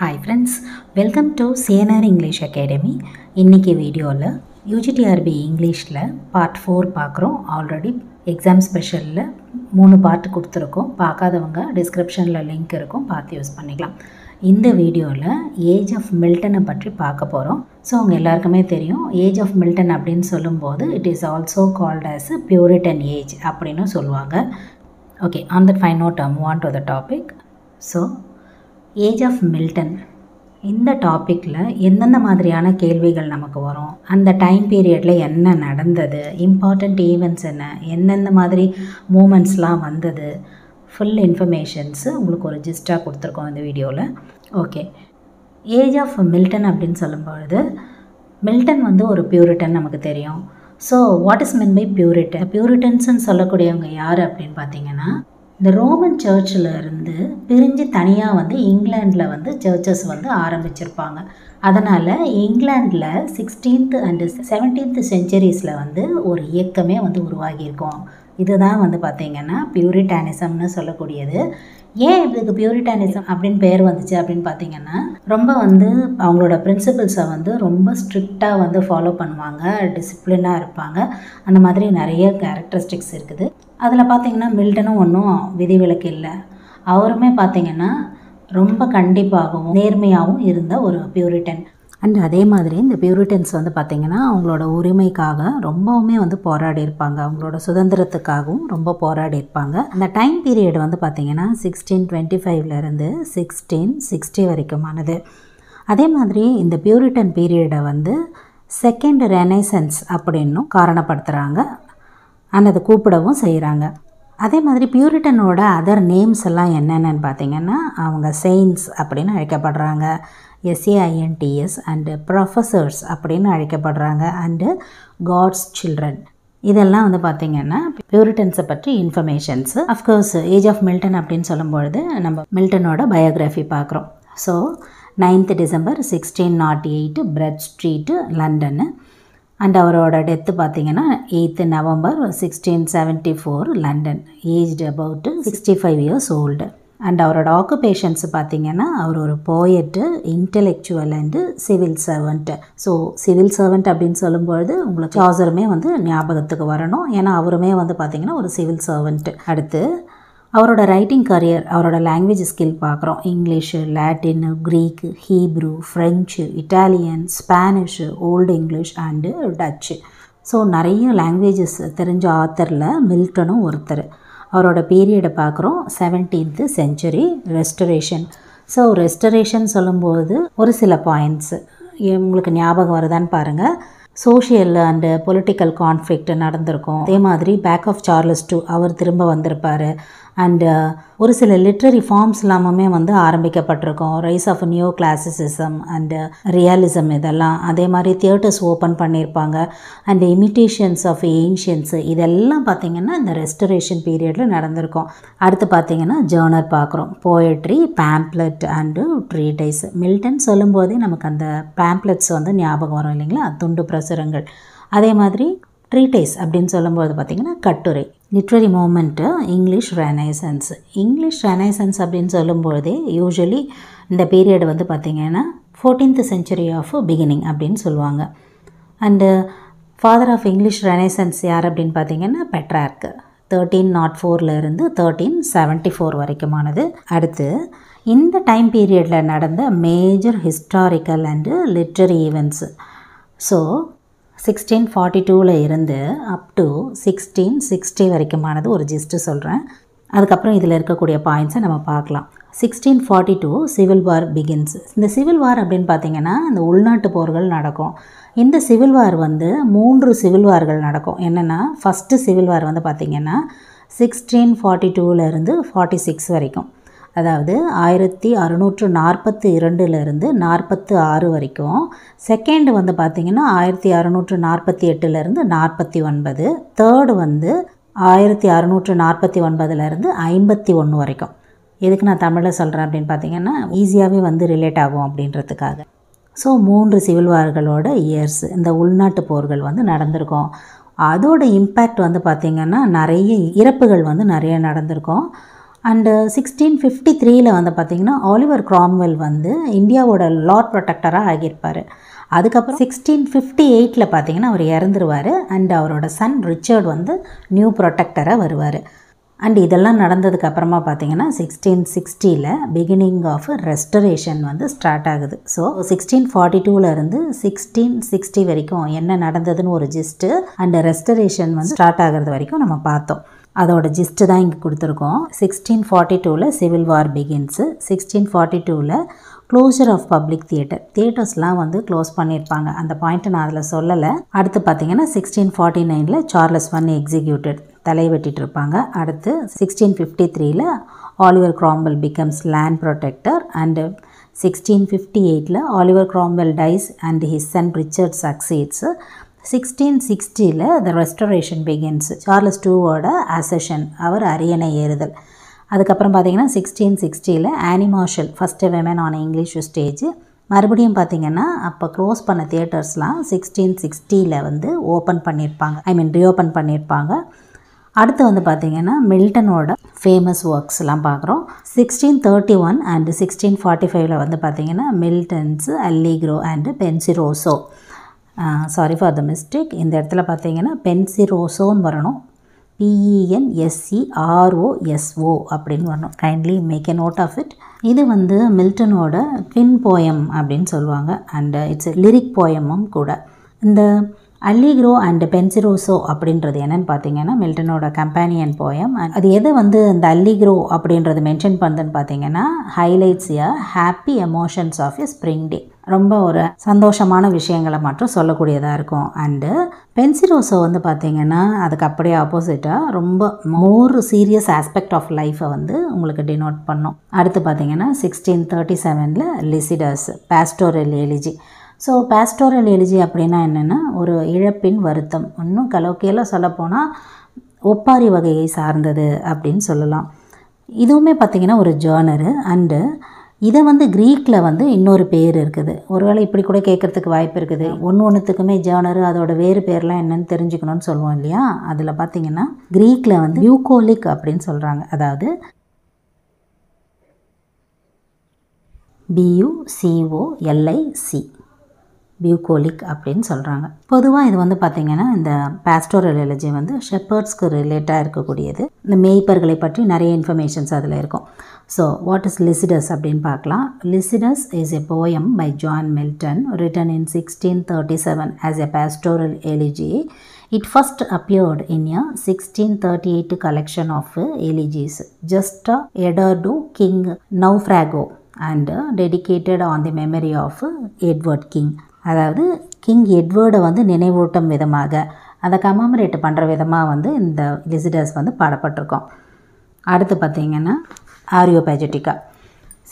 Hi friends, welcome to CNR English Academy. இன்னைக்கு வீடியோவில் UGTRB இங்கிலீஷில் பார்ட் 4 பார்க்குறோம். ஆல்ரெடி எக்ஸாம் ஸ்பெஷலில் 3 பார்ட் கொடுத்துருக்கோம். பார்க்காதவங்க டிஸ்கிரிப்ஷனில் லிங்க் இருக்கும், பார்த்து யூஸ் பண்ணிக்கலாம். இந்த வீடியோவில் ஏஜ் ஆஃப் மில்டனை பற்றி பார்க்க போகிறோம். ஸோ அவங்க எல்லாருக்குமே தெரியும், ஏஜ் ஆஃப் மில்டன் அப்படின்னு சொல்லும்போது it is also called as Puritan age அப்படின்னு சொல்லுவாங்க. Okay, on that fine note move on to the topic. So age of Milton இந்த டாப்பிக்கில் எந்தெந்த மாதிரியான கேள்விகள் நமக்கு வரும், அந்த டைம் பீரியடில் என்ன நடந்தது, இம்பார்ட்டண்ட் ஈவெண்ட்ஸ் என்ன, எந்தெந்த மாதிரி மூமெண்ட்ஸ்லாம் வந்தது, ஃபுல் இன்ஃபர்மேஷன்ஸு உங்களுக்கு ஒரு ஜிஸ்டாக கொடுத்துருக்கோம் இந்த வீடியோவில். ஓகே, ஏஜ் ஆஃப் மில்டன் அப்படின்னு சொல்லும்பொழுது மில்டன் வந்து ஒரு பியூரிட்டன் நமக்கு தெரியும். So what is mean by Puritan? பியூரிட்டன்ஸ்ன்னு சொல்லக்கூடியவங்க யார் அப்படின்னு பார்த்தீங்கன்னா, இந்த ரோமன் சர்ச்சில் இருந்து பிரிஞ்சு தனியாக வந்து இங்கிலாண்டில் வந்து சர்ச்சஸ் வந்து ஆரம்பிச்சிருப்பாங்க. அதனால் இங்கிலாண்டில் 16th and 17th செஞ்சுரிஸில் வந்து ஒரு இயக்கமே வந்து உருவாகியிருக்கும். இதுதான் வந்து பார்த்திங்கன்னா பியூரிட்டானிசம்னு சொல்லக்கூடியது. ஏன் இதுக்கு பியூரிட்டானிசம் அப்படின்னு பேர் வந்துச்சு அப்படின்னு பார்த்தீங்கன்னா, ரொம்ப வந்து அவங்களோட பிரின்சிபிள்ஸை வந்து ரொம்ப ஸ்ட்ரிக்டாக வந்து ஃபாலோ பண்ணுவாங்க, டிசிப்ளினாக இருப்பாங்க. அந்த மாதிரி நிறைய கேரக்டரிஸ்டிக்ஸ் இருக்குது. அதில் பார்த்திங்கன்னா மில்டனும் ஒன்றும் விதிவிலக்கு இல்லை. அவருமே பார்த்திங்கன்னா ரொம்ப கண்டிப்பாகவும் நேர்மையாகவும் இருந்த ஒரு பியூரிட்டன். அண்ட் அதே மாதிரி இந்த பியூரிட்டன்ஸ் வந்து பார்த்திங்கன்னா அவங்களோட உரிமைக்காக ரொம்பவுமே வந்து போராடி இருப்பாங்க, அவங்களோட சுதந்திரத்துக்காகவும் ரொம்ப போராடி இருப்பாங்க. அந்த டைம் பீரியட் வந்து பார்த்திங்கன்னா 1625 1660 வரைக்குமானது. அதே மாதிரி இந்த பியூரிட்டன் பீரியடை வந்து செகண்ட் ரெனைசன்ஸ் அப்படின்னும் காரணப்படுத்துகிறாங்க, அண்ட் அதை கூப்பிடவும் செய்கிறாங்க. அதே மாதிரி பியூரிட்டனோட அதர் நேம்ஸ் எல்லாம் என்னென்னு பார்த்திங்கன்னா, அவங்க செயின்ஸ் அப்படின்னு அழைக்கப்படுறாங்க, SAINTS, அண்டு ப்ரொஃபஸர்ஸ் அப்படின்னு அழைக்கப்படுறாங்க, அண்டு காட்ஸ் சில்ட்ரன். இதெல்லாம் வந்து பார்த்திங்கன்னா பியூரிட்டன்ஸை பற்றி informations. Of course age of Milton அப்படின்னு சொல்லும்பொழுது நம்ம மில்டனோட பயோகிராஃபி பார்க்குறோம். So 9th December 1608 Bread Street, London. And அவரோட டெத்து பார்த்திங்கன்னா 8th November 1674 London. Aged about 65 years old. And அவரோட ஆக்குபேஷன்ஸ் பார்த்திங்கன்னா அவர் ஒரு poet, intellectual and civil servant. So civil servant அப்படின்னு சொல்லும்பொழுது உங்களுக்கு சாசருமே வந்து ஞாபகத்துக்கு வரணும், ஏன்னா அவருமே வந்து பார்த்திங்கன்னா ஒரு சிவில் சர்வெண்ட். அடுத்து அவரோட ரைட்டிங் கரியர், அவரோட லாங்குவேஜ் ஸ்கில் பார்க்குறோம். English, Latin, Greek, Hebrew, French, Italian, Spanish, old English and Dutch. So நிறைய லாங்குவேஜஸ் தெரிஞ்ச ஆத்தரில் மில்டனும் ஒருத்தர். அவரோட பீரியடை பார்க்குறோம் 17th century restoration. So restoration சொல்லும்போது ஒரு சில பாயிண்ட்ஸு உங்களுக்கு ஞாபகம் வருதான்னு பாருங்கள். சோஷியல் அண்டு பொலிட்டிக்கல் கான்ஃப்ளிக்ட் நடந்திருக்கும். அதே மாதிரி பேக் ஆஃப் சார்லஸ் II அவர் திரும்ப வந்திருப்பார். அண்டு ஒரு சில லிட்ரரி ஃபார்ம்ஸ் எல்லாமே வந்து ஆரம்பிக்கப்பட்டிருக்கும். Rise of new classicism and realism இதெல்லாம். அதே மாதிரி தியேட்டர்ஸ் ஓப்பன் பண்ணியிருப்பாங்க. அண்டு இமிட்டேஷன்ஸ் ஆஃப் ஏன்ஷியன்ஸு இதெல்லாம் பார்த்திங்கன்னா இந்த ரெஸ்டரேஷன் பீரியடில் நடந்திருக்கும். அடுத்து பார்த்திங்கன்னா ஜேர்னர் பார்க்குறோம். Poetry, pamphlet and treatise. Milton சொல்லும்போதே நமக்கு அந்த பேம்ப்ளெட்ஸ் வந்து ஞாபகம் வரும் இல்லைங்களா, துண்டு பிரசுரங்கள். அதே மாதிரி ட்ரீடைஸ் அப்படின்னு சொல்லும்போது பார்த்திங்கன்னா கட்டுரை. Literary movement, English renaissance. English renaissance அப்படின்னு சொல்லும்போதே யூஸ்வலி இந்த பீரியட் வந்து பார்த்திங்கன்னா 14th century ஆஃப் பிகினிங் அப்படின்னு சொல்லுவாங்க. And father of English renaissance யார் அப்படின்னு பார்த்திங்கன்னா பெட்ரார்க். 1304 1374 வரைக்குமானது. அடுத்து இந்த டைம் பீரியடில் நடந்த major historical and literary events. So 1642 இருந்து அப் டு 1660 வரைக்குமானது ஒரு ஜிஸ்ட்டு சொல்கிறேன். அதுக்கப்புறம் இதில் இருக்கக்கூடிய பாயிண்ட்ஸை நம்ம பார்க்கலாம். 1642 சிவில் வார் பிகின்ஸ். இந்த சிவில் வார் அப்படின்னு பார்த்திங்கன்னா இந்த உள்நாட்டு போர்கள் நடக்கும். இந்த சிவில் வார் வந்து 3 சிவில் வார்கள் நடக்கும். என்னென்னா, ஃபஸ்ட்டு சிவில் வார் வந்து பார்த்திங்கன்னா 1642 இருந்து 46 வரைக்கும், அதாவது 1642 46 வரைக்கும். செகண்ட் வந்து பார்த்திங்கன்னா 1648 49. தேர்டு வந்து 1649 51 வரைக்கும். எதுக்கு நான் தமிழில் சொல்கிறேன் அப்படின்னு பார்த்திங்கன்னா ஈஸியாகவே வந்து ரிலேட் ஆகும் அப்படின்றதுக்காக. ஸோ 3 சிவில் வார்களோட இயர்ஸ் இந்த உள்நாட்டு போர்கள் வந்து நடந்திருக்கும். அதோட இம்பேக்ட் வந்து பார்த்திங்கன்னா நிறைய இறப்புகள் வந்து நிறைய நடந்திருக்கும். அண்டு 1653 வந்து பார்த்திங்கன்னா ஆலிவர் கிராம்வெல் வந்து இந்தியாவோட லார்ட் ப்ரொடெக்டராக ஆகியிருப்பார். அதுக்கப்புறம் 1658 பார்த்திங்கன்னா அவர் இறந்துருவார். அண்ட் அவரோட சன் ரிச்சர்ட் வந்து நியூ ப்ரொடெக்டராக வருவார். அண்ட் இதெல்லாம் நடந்ததுக்கு அப்புறமா பார்த்திங்கன்னா 1660 பிகினிங் ஆஃப் ரெஸ்டரேஷன் வந்து ஸ்டார்ட் ஆகுது. ஸோ 1642 1660 வரைக்கும் என்ன நடந்ததுன்னு ஒரு ஜிஸ்ட்டு அண்ட் ரெஸ்டரேஷன் வந்து ஸ்டார்ட் ஆகிறது வரைக்கும் நம்ம பார்த்தோம். அதோட ஜிஸ்ட்டு தான் இங்கே கொடுத்துருக்கோம். 1642 civil war begins. 1642 closure of public தியேட்டர்ஸ்லாம் வந்து க்ளோஸ் பண்ணியிருப்பாங்க. அந்த பாயிண்ட்டை நான் அதில் சொல்லலை. அடுத்து பார்த்திங்கன்னா 1649 சார்லஸ் I எக்ஸிக்யூட்டட், தலை வெட்டிட்டு இருப்பாங்க. அடுத்து 1653 Oliver Cromwell becomes land protector. And 1658 Oliver Cromwell dies and his son Richard succeeds. 1660 the restoration begins. Charles IIவோட அசெஷன், அவர் அரியணை ஏறுதல். அதுக்கப்புறம் பார்த்திங்கன்னா 1660 Anne Marshall first women on English stage. மறுபடியும் பார்த்திங்கன்னா அப்போ க்ளோஸ் பண்ண தியேட்டர்ஸ்லாம் 1660 வந்து ஓப்பன் பண்ணியிருப்பாங்க, ரீஓப்பன் பண்ணியிருப்பாங்க. அடுத்து வந்து பார்த்திங்கன்னா மில்டனோட ஃபேமஸ் ஒர்க்ஸ்லாம் பார்க்குறோம். 1631 அண்டு 1645 வந்து பார்த்திங்கன்னா Milton's Allegro and Penseroso. Sorry for the mistake, இந்த இடத்துல பார்த்திங்கன்னா பென்சிரோசோன்னு வரணும், PENSCROSO அப்படின்னு வரணும். Kindly make a note of it. இது வந்து மில்டனோட ட்வின் போயம் அப்படின்னு சொல்லுவாங்க. அண்ட் இட்ஸ் லிரிக் போயமும் கூட. இந்த அல்லிக்ரோ அண்ட் பென்சிரோசோ அப்படின்றது என்னென்னு பார்த்தீங்கன்னா மில்டனோட கம்பேனியன் போயம். அது எதை வந்து இந்த அல்லிக்ரோ அப்படின்றது மென்ஷன் பண்ணுதுன்னு பார்த்தீங்கன்னா highlights a happy emotions of a spring day. ரொம்ப ஒரு சந்தோஷமான விஷயங்களை மட்டும் சொல்லக்கூடியதாக இருக்கும். அண்டு பென்சிரோசோ வந்து பார்த்திங்கன்னா அதுக்கு அப்படியே ஆப்போசிட்டாக ரொம்ப மோர் சீரியஸ் ஆஸ்பெக்ட் ஆஃப் லைஃப்பை வந்து உங்களுக்கு டினோட் பண்ணும். அடுத்து பார்த்திங்கன்னா 1637 லிசிடஸ் பாஸ்டோரல் எலிஜி. ஸோ பாஸ்டோரல் எலிஜி அப்படின்னா என்னென்னா ஒரு இழப்பின் வருத்தம். இன்னும் கலோக்கியெல்லாம் சொல்லப்போனால் ஒப்பாரி வகையை சார்ந்தது அப்படின்னு சொல்லலாம். இதுவுமே பார்த்திங்கன்னா ஒரு ஜேர்னரு. அண்டு இதை வந்து க்ரீக்கில் வந்து இன்னொரு பேர் இருக்குது. ஒருவேளை இப்படி கூட கேட்குறதுக்கு வாய்ப்பு இருக்குது. ஒன்றுத்துக்குமே ஜேர்னரு அதோட வேறு பேர்லாம் என்னென்னு தெரிஞ்சுக்கணும்னு சொல்லுவோம் இல்லையா. அதில் பார்த்திங்கன்னா க்ரீக்கில் வந்து பியூகோலிக் அப்படின்னு சொல்கிறாங்க. அதாவது BUCOLIC பியூகோலிக் அப்படின்னு சொல்கிறாங்க. பொதுவாக இது வந்து பார்த்திங்கன்னா இந்த பாஸ்டோரல் எலிஜி வந்து ஷெப்பர்ட்ஸ்க்கு ரிலேட்டாக இருக்கக்கூடியது. இந்த மேய்ப்பர்களை பற்றி நிறைய இன்ஃபர்மேஷன்ஸ் அதில் இருக்கும். ஸோ வாட் இஸ் லிசிடஸ் அப்படின்னு பார்க்கலாம். Lycidas is a poem by John Milton written in 1637 as a pastoral elegy. It first appeared in a 1638 collection of elegies just Edward King Naufrago and dedicated on the memory of Edward King. அதாவது king எட்வர்டை வந்து நினைவூட்டும் விதமாக, அதை commemorate பண்ணுற விதமாக வந்து இந்த Lycidas வந்து பாடப்பட்டிருக்கோம். அடுத்து பார்த்திங்கன்னா ஆரியோபேஜெட்டிகா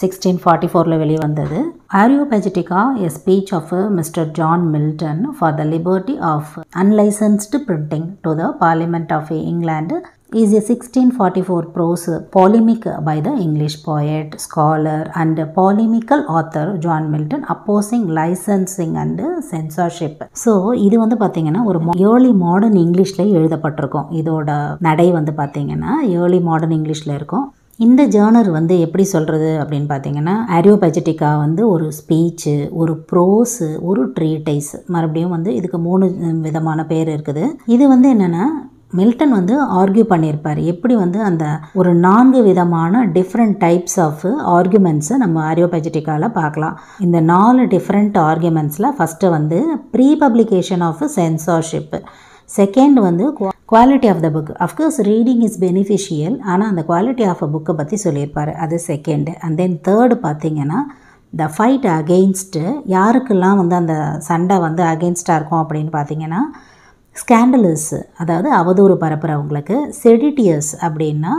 1644 வெளியே வந்தது. Areopagitica a speech of Mr John Milton for the liberty of unlicensed printing to the Parliament of England is a 1644 prose polemic by the English poet, scholar and polemical author John Milton opposing licensing and censorship. So இது வந்து பார்த்திங்கன்னா ஒரு early modern இங்கிலீஷில் எழுதப்பட்டிருக்கும். இதோட நடை வந்து பார்த்திங்கன்னா ஏர்லி மாடர்ன் இங்கிலீஷில் இருக்கும். இந்த ஜேர்னர் வந்து எப்படி சொல்கிறது அப்படின்னு பார்த்தீங்கன்னா ஆரியோபேஜெட்டிக்கா வந்து ஒரு ஸ்பீச்சு, ஒரு ப்ரோஸு, ஒரு ட்ரீட்டைஸ். மறுபடியும் வந்து இதுக்கு 3 விதமான பேர் இருக்குது. இது வந்து என்னென்னா மில்டன் வந்து ஆர்கியூ பண்ணியிருப்பார். எப்படி வந்து அந்த ஒரு 4 விதமான டிஃப்ரெண்ட் டைப்ஸ் ஆஃப் ஆர்குமெண்ட்ஸை நம்ம ஆரியோபேஜெட்டிக்காவில் பார்க்கலாம். இந்த 4 டிஃப்ரெண்ட் ஆர்குமெண்ட்ஸில் ஃபஸ்ட்டு வந்து pre publication of censorship. Second வந்து quality of the book. Of course reading is beneficial, ஆனால் அந்த குவாலிட்டி ஆஃப் அ புக்கை பற்றி சொல்லியிருப்பார், அது செகண்டு. அண்ட் தென் தேர்டு பார்த்திங்கன்னா த ஃபைட் அகெயின்ஸ்ட்டு. யாருக்கெல்லாம் வந்து அந்த சண்டை வந்து அகெயின்ஸ்டாக இருக்கும் அப்படின்னு பார்த்திங்கன்னா ஸ்கேண்டலஸ், அதாவது அவதூறு பரப்புகிறவங்களுக்கு. செடிட்டியஸ் அப்படின்னா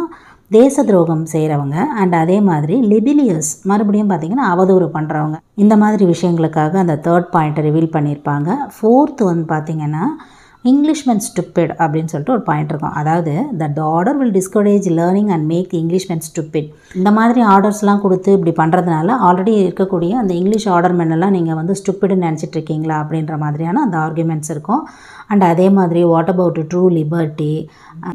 தேச துரோகம் செய்கிறவங்க. அண்ட் அதே மாதிரி லிபிலியஸ், மறுபடியும் பார்த்திங்கன்னா அவதூறு பண்ணுறவங்க. இந்த மாதிரி விஷயங்களுக்காக அந்த தேர்ட் பாயிண்ட்டை ரிவீல் பண்ணியிருப்பாங்க. ஃபோர்த்து வந்து பார்த்திங்கன்னா இங்கிலீஷ்மென் ஸ்டூபிட் அப்படின்னு சொல்லிட்டு ஒரு பாயிண்ட் இருக்கும். அதாவது the order will discourage learning and make the Englishman stupid. இந்த மாதிரி ஆர்டர்ஸ்லாம் கொடுத்து இப்படி பண்ணுறதுனால ஆல்ரெடி இருக்கக்கூடிய அந்த இங்கிலீஷ் ஆர்டர்மென் எல்லாம் நீங்கள் வந்து ஸ்டூபிட்னு நினச்சிட்டு இருக்கீங்களா அப்படின்ற மாதிரியான அந்த ஆர்குமெண்ட்ஸ் இருக்கும். அண்ட் அதே மாதிரி what about true liberty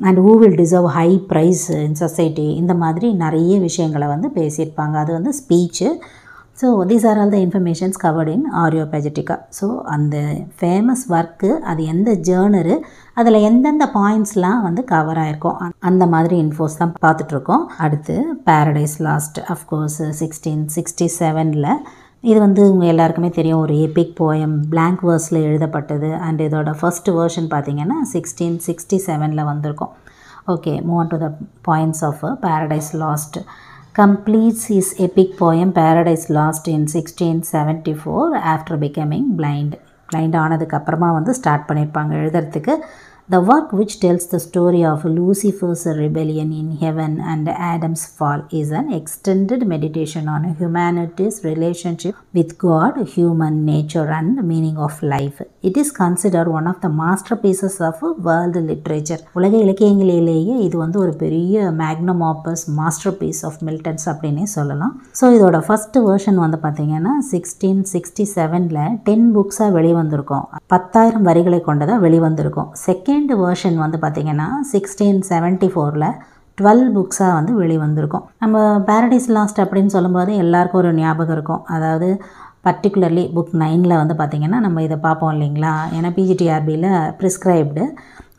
and who will deserve high price in society, இந்த மாதிரி நிறைய விஷயங்களை வந்து பேசியிருப்பாங்க. அது வந்து speech. So these are all the informations covered in Areopagitica. So அந்த ஃபேமஸ் ஒர்க்கு அது எந்த ஜேர்னரு, அதில் எந்தெந்த பாயிண்ட்ஸ்லாம் வந்து கவர் ஆகிருக்கும் அந்த மாதிரி இன்ஃபோஸ் தான் பார்த்துட்ருக்கோம். அடுத்து பேரடைஸ் லாஸ்ட், அஃப்கோர்ஸ் 1667 இது வந்து உங்கள் எல்லாருக்குமே தெரியும், ஒரு எபிக் போயம் blank வேர்ஸில் எழுதப்பட்டது. அண்ட் இதோட ஃபர்ஸ்ட் வேர்ஷன் பார்த்திங்கன்னா 1667 வந்திருக்கும். Okay, move on to the points of Paradise Lost. completes his epic poem Paradise Lost in 1674 after becoming blind ஆனதுக்கு அப்புறமா வந்து ஸ்டார்ட் பண்ணியிருப்பாங்க எழுதுறதுக்கு. The work which tells the story of Lucifer's rebellion in heaven and Adam's fall is an extended meditation on humanity's relationship with God, human nature and meaning of life. It is considered one of the masterpieces of world literature. உலக இலக்கியங்களிலேயே இது வந்து ஒரு பெரிய Magnum ஆப்பஸ் மாஸ்டர்பீஸ் of Milton's அப்படின்னே சொல்லலாம். So இதோட first version வந்து பார்த்தீங்கன்னா 1667 10 புக்ஸாக வெளிவந்திருக்கும். 10,000 வரிகளை கொண்டதாக வெளிவந்திருக்கும். செகண்ட் வேர்ஷன் வந்து பார்த்திங்கன்னா 1674 12 புக்ஸாக வந்து வெளிவந்திருக்கும். நம்ம பேரடைஸ் லாஸ்ட் அப்படின்னு சொல்லும்போது எல்லாருக்கும் ஒரு ஞாபகம் இருக்கும். அதாவது பர்டிகுலர்லி புக் 9 வந்து பார்த்திங்கன்னா நம்ம இதை பார்ப்போம் இல்லைங்களா. ஏன்னா பிஜிடிஆர்பியில் prescribed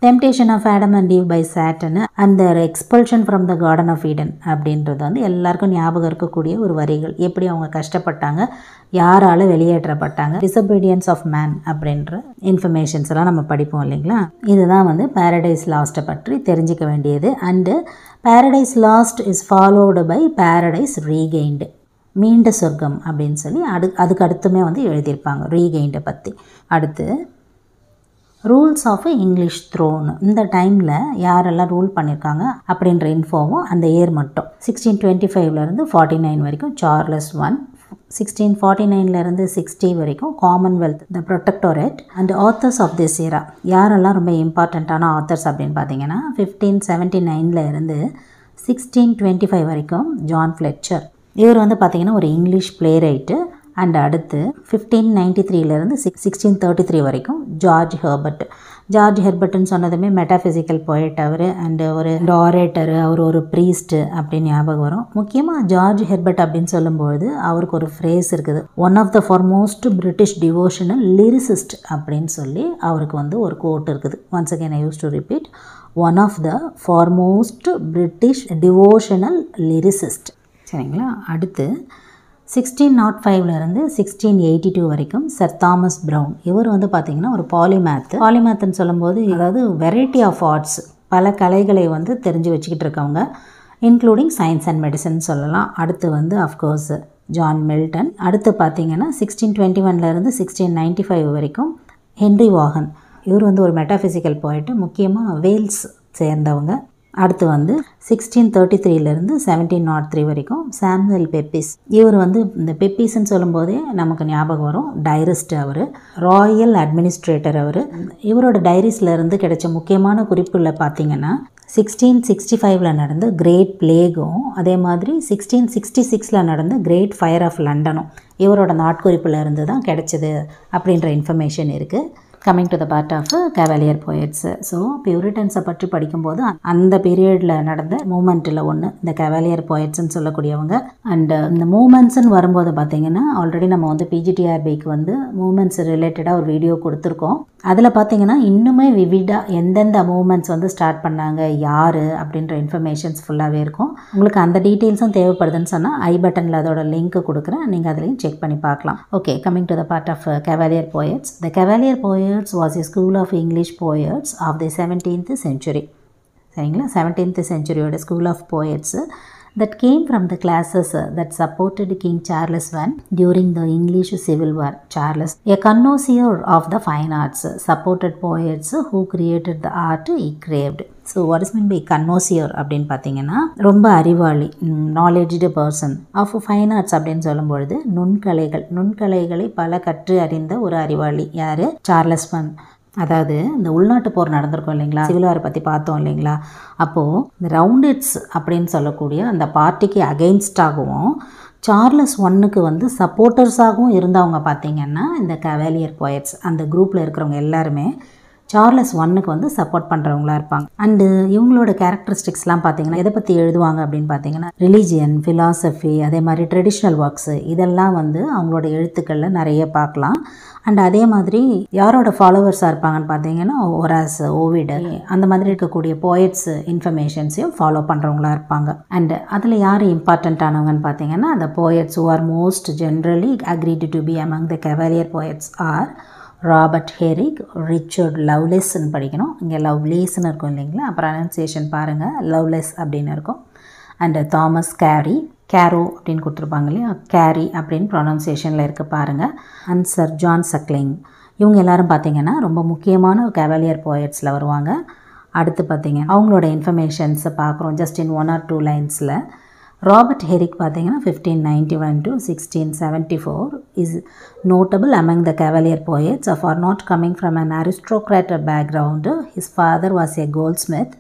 temptation of Adam and Eve by Satan and their expulsion from the garden of Eden அப்படின்றது வந்து எல்லாருக்கும் ஞாபகம் இருக்கக்கூடிய ஒரு வரிகள். எப்படி அவங்க கஷ்டப்பட்டாங்க, யாரால் வெளியேற்றப்பட்டாங்க, டிசபீடியன்ஸ் ஆஃப் மேன் அப்படின்ற இன்ஃபர்மேஷன்ஸ் எல்லாம் நம்ம படிப்போம் இல்லைங்களா. இதுதான் வந்து பேரடைஸ் லாஸ்ட்டை பற்றி தெரிஞ்சிக்க வேண்டியது. And Paradise Lost is followed by Paradise Regained, மீண்ட சொர்க்கம் அப்படின்னு சொல்லி அதுக்கு அடுத்துமே வந்து எழுதியிருப்பாங்க ரீகெயிண்டை பற்றி. அடுத்து ரூல்ஸ் ஆஃப் இங்கிலீஷ் த்ரோன், இந்த டைமில் யாரெல்லாம் ரூல் பண்ணியிருக்காங்க அப்படின்ற இன்ஃபோவும் அந்த இயர் மட்டும் 1625 49 வரைக்கும் சார்லஸ் I, 1649 60 வரைக்கும் Commonwealth, the Protectorate and authors of this era. யாரெல்லாம் ரொம்ப இம்பார்ட்டண்ட்டான ஆத்தர்ஸ் அப்படின்னு பார்த்தீங்கன்னா 1579 1625 வரைக்கும் ஜான் ஃப்ளெச்சர். இவர் வந்து பார்த்திங்கன்னா ஒரு இங்கிலீஷ் பிளே ரைட்டு. அண்ட் அடுத்து 1593 1633 வரைக்கும் ஜார்ஜ் ஹெர்பர்ட்னு சொன்னதுமே மெட்டாஃபிசிக்கல் போயட் அவர். அண்டு ஒரு ஆரேட்டர், அவர் ஒரு ப்ரீஸ்ட்டு அப்படின்னு ஞாபகம் வரும். முக்கியமாக ஜார்ஜ் ஹெர்பர்ட் அப்படின்னு சொல்லும்போது அவருக்கு ஒரு ஃப்ரேஸ் இருக்குது, one of the foremost British devotional lyricist அப்படின்னு சொல்லி அவருக்கு வந்து ஒரு கோட் இருக்குது. Once again I use to repeat, one of the foremost British devotional lyricist. சரிங்களா. அடுத்து 1605 1682 வரைக்கும் சர் தாமஸ் ப்ரவுன். இவர் வந்து பார்த்திங்கன்னா ஒரு பாலிமேத்துன்னு சொல்லும்போது அதாவது வெரைட்டி ஆஃப் ஆர்ட்ஸ், பல கலைகளை வந்து தெரிஞ்சு வச்சுக்கிட்டு இருக்கவங்க, இன்க்ளூடிங் சயின்ஸ் அண்ட் மெடிசன் சொல்லலாம். அடுத்து வந்து அஃப்கோர்ஸ் ஜான் மில்டன். அடுத்து பார்த்திங்கன்னா 1621 1695 வரைக்கும் ஹென்ரி வாகன். இவர் வந்து ஒரு மெட்டாஃபிசிக்கல் போயிட்டு முக்கியமாக வேல்ஸ் சேர்ந்தவங்க. அடுத்து வந்து 1633 1703 வரைக்கும் சாமுவேல் பெப்பிஸ். இவர் வந்து இந்த பெப்பிஸ்ன்னு சொல்லும்போதே நமக்கு ஞாபகம் வரும் டைரிஸ்ட், அவர் ராயல் அட்மினிஸ்ட்ரேட்டர். இவரோட டைரிஸ்லேருந்து கிடைச்ச முக்கியமான குறிப்புகளில் பார்த்திங்கன்னா 1665 நடந்த கிரேட் பிளேகும், அதே மாதிரி 1666 நடந்த கிரேட் ஃபயர் ஆஃப் லண்டனும் இவரோட நாட்குறிப்பில் இருந்து தான் கிடைச்சது அப்படின்ற இன்ஃபர்மேஷன் இருக்குது. Coming to the part of Cavalier poets. So பியூரிட்டன்ஸை பற்றி படிக்கும்போது அந்த பீரியடில் நடந்த மூமெண்ட்டில் ஒன்று இந்த கவாலியர் போயட்ஸ்ன்னு சொல்லக்கூடியவங்க. அண்டு இந்த மூமெண்ட்ஸ்ன்னு வரும்போது பார்த்திங்கன்னா ஆல்ரெடி நம்ம வந்து பிஜிடிஆர்பிக்கு வந்து மூமெண்ட்ஸ் ரிலேட்டடாக ஒரு வீடியோ கொடுத்துருக்கோம். அதில் பார்த்திங்கன்னா இன்னுமே விவிடாக எந்தெந்த மூமெண்ட்ஸ் வந்து ஸ்டார்ட் பண்ணாங்க, யார் அப்படின்ற இன்ஃபர்மேஷன்ஸ் ஃபுல்லாகவே இருக்கும். உங்களுக்கு அந்த டீட்டெயில்ஸும் தேவைப்படுதுன்னு சொன்னால் ஐ பட்டனில் அதோட லிங்க் கொடுக்குறேன், நீங்கள் அதுலேயும் செக் பண்ணி பார்க்கலாம். Okay, coming to the part of Cavalier poets. The Cavalier poets was a school of English poets of the 17th century. சரிங்களா, 17th centuryயோட school of poets that came from the classes that supported King Charles I during the English Civil War. Charles, a connoisseur of the fine arts, supported poets who created the art he craved. So what is meant by connoisseur அப்படின்னு பார்த்தீங்கன்னா ரொம்ப அறிவாளி, knowledgeable person of fine arts அப்படின்னு சொல்லும்பொழுது நுண்கலைகளை பல கற்று அறிந்த ஒரு அறிவாளி. யார்? Charles I. அதாவது இந்த உள்நாட்டு போர் நடந்திருக்கும் இல்லைங்களா, சிவில் வாரை பற்றி பார்த்தோம் இல்லைங்களா, அப்போது இந்த ரவுண்டட்ஸ் அப்படின்னு சொல்லக்கூடிய அந்த பார்ட்டிக்கு அகெயின்ஸ்டாகவும் சார்லஸ் ஒன்னுக்கு வந்து சப்போர்ட்டர்ஸாகவும் இருந்தவங்க பார்த்திங்கன்னா இந்த கவேலியர் போயட்ஸ். அந்த குரூப்பில் இருக்கிறவங்க எல்லாருமே சார்லஸ் ஒன்னுக்கு வந்து சப்போர்ட் பண்ணுறவங்களா இருப்பாங்க. அண்டு இவங்களோட கேரக்டரிஸ்டிக்ஸ்லாம் பார்த்திங்கன்னா எதை பற்றி எழுதுவாங்க அப்படின்னு பார்த்தீங்கன்னா ரிலீஜியன், ஃபிலாசபி, அதே மாதிரி ட்ரெடிஷ்னல் ஒர்க்ஸு, இதெல்லாம் வந்து அவங்களோட எழுத்துக்களில் நிறைய பார்க்கலாம். அண்ட் அதே மாதிரி யாரோட ஃபாலோவர்ஸாக இருப்பாங்கன்னு பார்த்தீங்கன்னா ஒராஸ், ஓவிடு, அந்த மாதிரி இருக்கக்கூடிய போயட்ஸ் இன்ஃபர்மேஷன்ஸையும் ஃபாலோ பண்ணுறவங்களா இருப்பாங்க. அண்ட் அதில் யார் இம்பார்ட்டண்ட்டானவங்கன்னு பார்த்தீங்கன்னா அந்த poets who are most generally agreed to be among the Cavalier poets are Robert Herrick, Richard லவ்லெஸ்ன்னு படிக்கணும். இங்கே லவ்லேஸ்ன்னு இருக்கும் இல்லைங்களா, ப்ரனன்சியேஷன் பாருங்கள், லவ்லெஸ் அப்படின்னு இருக்கும். அண்டு தாமஸ் கேரோ அப்படின்னு கொடுத்துருப்பாங்க இல்லையா, கேரி அப்படின்னு ப்ரொனன்சியேஷனில் இருக்க பாருங்கள். அண்ட் சர் ஜான் சக்லிங், இவங்க எல்லோரும் பார்த்திங்கன்னா ரொம்ப முக்கியமான கேவலியர் போயட்ஸில் வருவாங்க. அடுத்து பார்த்திங்க அவங்களோட இன்ஃபர்மேஷன்ஸை பார்க்குறோம் ஜஸ்ட் இன் 1 or 2 லைன்ஸில். ராபர்ட் ஹெரிக் பார்த்தீங்கன்னா 1591 to 1674 is notable among the Cavalier poets for not coming from an aristocratic background. His father was a goldsmith.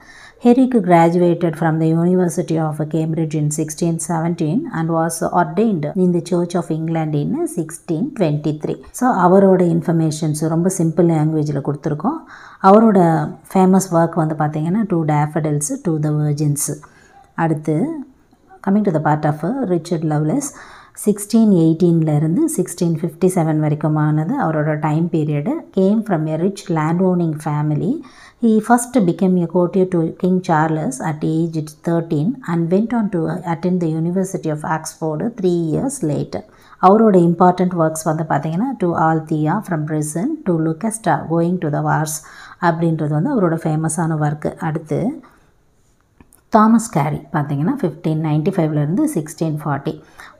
Herrick graduated from the University of Cambridge in 1617 and was ordained in the Church of England in 1623. So அவரோட informations ரொம்ப simple லாங்குவேஜில் கொடுத்துருக்கோம். அவரோட famous work வந்து பார்த்திங்கன்னா 2 daffodils to the virgins. அடுத்து coming to the part of Richard Lovelace 1618 1657 வரைக்குமானது அவரோட time period. Came from a rich land owning family. He first became a courtier to King Charles at age 13 and went on to attend the University of Oxford 3 years later. அவரோட important works வந்து பார்த்திங்கன்னா to Althea from prison to Lucasta going to the wars அப்படின்றது வந்து அவரோட ஃபேமஸான work. அடுத்து Thomas carry பார்த்தீங்கன்னா 1595 1640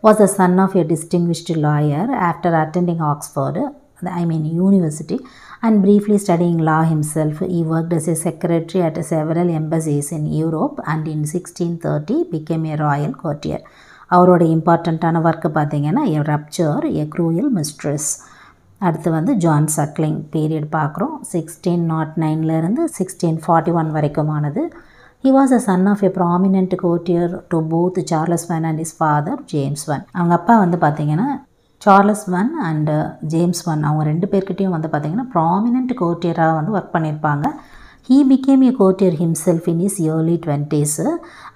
was the son of a distinguished lawyer. After attending Oxford, University, and briefly studying law himself, he worked as a secretary at several embassies in Europe and in 1630 became a royal courtier. அவரோட இம்பார்ட்டண்ட்டான work பார்த்தீங்கன்னா எ rupture, எ cruel மிஸ்ட்ரெஸ். அடுத்து வந்து John suckling period பார்க்குறோம் 1609 1641 வரைக்குமானது. He was a son of a prominent courtier to both Charles I and his father James I. அவங்க அப்பா வந்து பார்த்திங்கன்னா Charles I and James I, அவங்க 2 பேர்கிட்டையும் வந்து பார்த்திங்கன்னா ப்ராமினென்ட் கோர்ட்டியராக வந்து ஒர்க் பண்ணியிருப்பாங்க. He became a courtier himself in his early 20s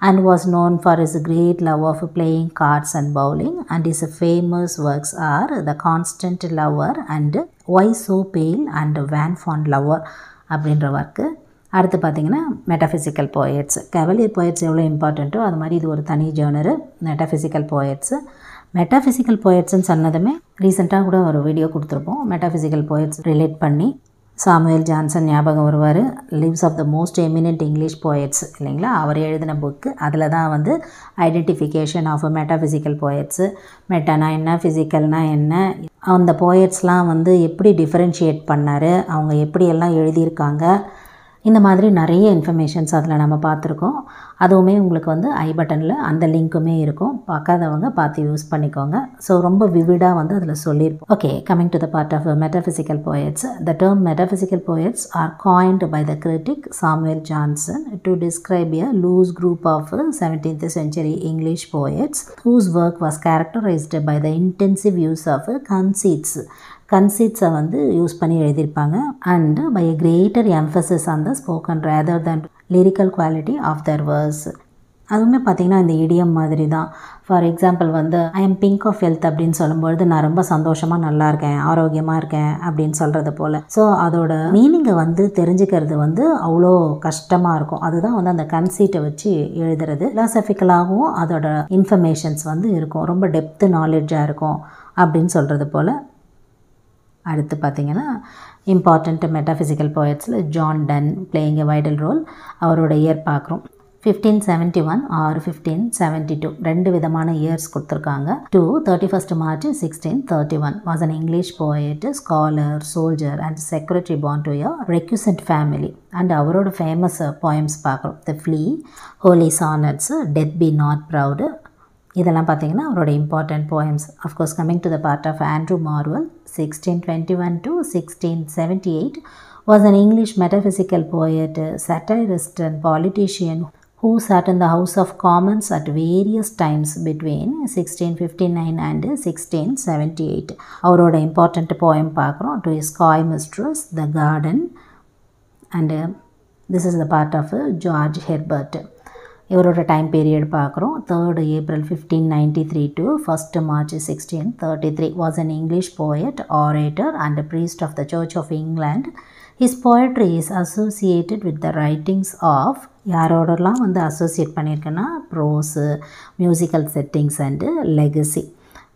and was known for his great love of playing cards and bowling, and his famous works are The Constant Lover and Why So Pale and Van Fond Lover அப்படின்ற work. அடுத்து பார்த்திங்கன்னா metaphysical poets. Cavalier poets எவ்வளோ இம்பார்ட்டண்ட்டோ அது மாதிரி இது ஒரு தனி ஜேர்னரு metaphysical போயட்ஸு. Metaphysical போயட்ஸ்ன்னு சொன்னதுமே ரீசெண்டாக கூட ஒரு வீடியோ கொடுத்துருப்போம். மெட்டாஃபிசிக்கல் போயட்ஸ் ரிலேட் பண்ணி சாமுவேல் ஜான்சன் ஞாபகம் வருவார். Lives of the most eminent English poets இல்லைங்களா, அவர் எழுதின புக்கு. அதில் தான் வந்து ஐடென்டிஃபிகேஷன் ஆஃப் மெட்டாஃபிசிக்கல் போயட்ஸு, மெட்டானா என்ன, ஃபிசிக்கல்னா என்ன, அந்த போயட்ஸ்லாம் வந்து எப்படி டிஃப்ரென்ஷியேட் பண்ணார், அவங்க எப்படியெல்லாம் எழுதியிருக்காங்க, இந்த மாதிரி நிறைய இன்ஃபர்மேஷன்ஸ் அதில் நம்ம பார்த்துருக்கோம். அதுவுமே உங்களுக்கு வந்து ஐ பட்டனில் அந்த லிங்க்குமே இருக்கும், பார்க்காதவங்க பார்த்து யூஸ் பண்ணிக்கோங்க. ஸோ ரொம்ப விவிடாக வந்து அதில் சொல்லியிருப்போம். Okay, coming to the part of metaphysical poets. The term metaphysical poets are coined by the critic Samuel Johnson to describe a loose group of 17th century English poets whose work was characterized by the intensive use of கன்சீட்ஸை வந்து use பண்ணி எழுதியிருப்பாங்க. And by a greater emphasis on the spoken rather than lyrical quality of their verse. அதுவுமே பார்த்திங்கன்னா இந்த idiom மாதிரி தான். For example வந்து I am pink of health அப்படின்னு சொல்லும்பொழுது நான் ரொம்ப சந்தோஷமாக நல்லா இருக்கேன், ஆரோக்கியமாக இருக்கேன் அப்படின்னு சொல்கிறது போல். ஸோ அதோட மீனிங்கை வந்து தெரிஞ்சுக்கிறது வந்து அவ்வளோ கஷ்டமாக இருக்கும். அதுதான் வந்து அந்த கன்சீட்டை வச்சு எழுதுறது. ஃபிலாசபிக்கலாகவும் அதோட இன்ஃபர்மேஷன்ஸ் வந்து இருக்கும், ரொம்ப டெப்த்து நாலேஜாக இருக்கும் அப்படின்னு சொல்கிறது போல். அடுத்து பார்த்திங்கன்னா இம்பார்ட்டண்ட் மெட்டாஃபிசிக்கல் போயட்ஸில் John Donne playing a vital role. அவரோட இயர் பார்க்குறோம் 1571 ஆர் 1572, 2 விதமான இயர்ஸ் கொடுத்துருக்காங்க. To 31st March 1631 was an English poet, scholar, soldier and secretary born to a recusant family. And அவரோட ஃபேமஸ் போயம்ஸ் பார்க்குறோம். The Flea, Holy Sonnets, Death be not proud, இதெல்லாம் பார்த்தீங்கன்னா அவரோட important poems. Of course coming to the part of Andrew Marvell 1621 to 1678 was an English metaphysical poet, satirist and politician who sat in the House of Commons at various times between 1659 and 1678. அவரோட important poem பார்க்குறோம். To his coy mistress, The Garden, and this is the part of George Herbert. இவரோட time period பார்க்குறோம். 3rd April 1593 to 1st March 1633. was an English poet, orator and priest of the Church of England. His poetry is associated with the writings of யாரோடலாம் வந்து associate பண்ணியிருக்கேன்னா prose, musical settings and legacy.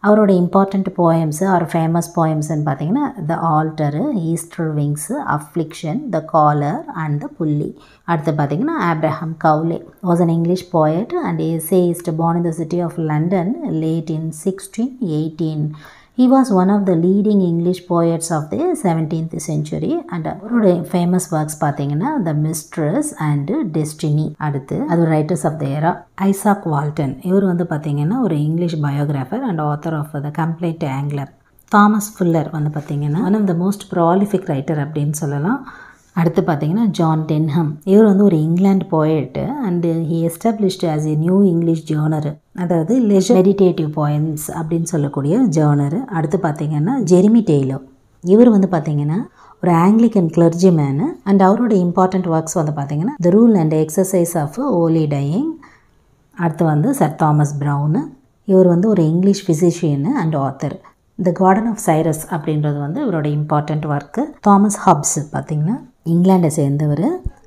அவரோட important poems or famous போயம்ஸ்ன்னு பார்த்தீங்கன்னா the Altar, Easter Wings, Affliction, the Collar and the Pulley. அடுத்து பார்த்தீங்கன்னா Abraham Cowley was an English poet and essayist born in the city of London late in 1618. He was one of the leading English poets of the 17th century and அவருடைய famous works பார்த்தீங்கன்னா the Mistress and Destiny. அடுத்து அது writers of the era Izaak Walton. இவர் வந்து பார்த்தீங்கன்னா ஒரு English biographer and author of the Compleat Angler. Thomas Fuller வந்து பார்த்தீங்கன்னா one of the most prolific writer அப்படின்னு சொல்லலாம். அடுத்து பார்த்தீங்கன்னா ஜான் டென்ஹம். இவர் வந்து ஒரு England poet and he established as a new English genre, அதாவது லெஜர் மெடிடேட்டிவ் போயம்ஸ் அப்படின்னு சொல்லக்கூடிய ஜேர்னரு. அடுத்து பார்த்தீங்கன்னா ஜெரிமி டெய்லர். இவர் வந்து பார்த்தீங்கன்னா ஒரு ஆங்கிலிக்கன் கிளர்ஜிமேனு அண்ட் அவரோட இம்பார்ட்டண்ட் ஒர்க்ஸ் வந்து பார்த்தீங்கன்னா the Rule and Exercise of Holy Dying. அடுத்து வந்து சர் தாமஸ் ப்ரவுனு. இவர் வந்து ஒரு English physician and author. The Garden of Cyrus அப்படின்றது வந்து இவரோட இம்பார்ட்டண்ட் ஒர்க்கு. தாமஸ் ஹாப்ஸ் பார்த்திங்கன்னா இங்கிலாண்டை சேர்ந்தவர்.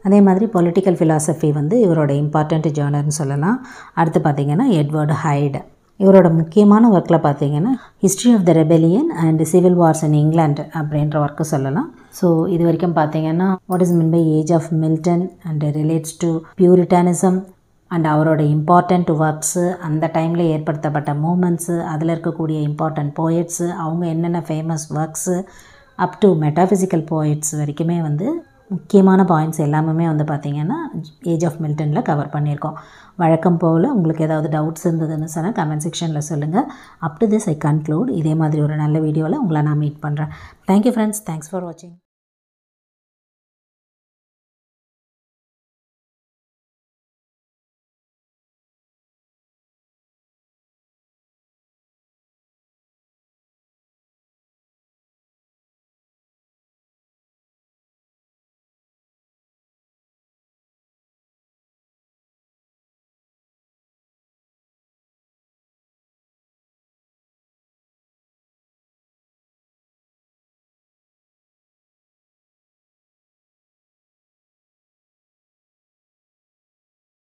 அதே மாதிரி பொலிட்டிக்கல் ஃபிலாசபி வந்து இவரோட இம்பார்ட்டண்ட் ஜேர்னர்னு சொல்லலாம். அடுத்து பார்த்திங்கன்னா எட்வர்டு ஹைடு. இவரோட முக்கியமான ஒர்க்கில் பார்த்திங்கன்னா History of the Rebellion and Civil Wars in England அப்படின்ற ஒர்க்கு சொல்லலாம். ஸோ இது வரைக்கும் பார்த்திங்கன்னா what is mean by age of Milton and relates to Puritanism and அவரோட இம்பார்ட்டண்ட் ஒர்க்ஸு, அந்த டைமில் ஏற்படுத்தப்பட்ட மூமெண்ட்ஸு, அதில் இருக்கக்கூடிய இம்பார்ட்டண்ட் போயட்ஸு, அவங்க என்னென்ன famous works up to metaphysical poets வரைக்குமே வந்து முக்கியமான பாயிண்ட்ஸ் எல்லாமே வந்து பார்த்திங்கன்னா ஏஜ் ஆஃப் மில்டனில் கவர் பண்ணியிருக்கோம். வழக்கம் போல் உங்களுக்கு ஏதாவது டவுட்ஸ் இருந்ததுன்னு சொன்னால் கமெண்ட் செக்ஷனில் சொல்லுங்கள். Up to this I conclude. இதே மாதிரி ஒரு நல்ல வீடியோவில் உங்களை நான் மீட் பண்ணுறேன். Thank you friends. தேங்க்ஸ் ஃபார் வாட்சிங்.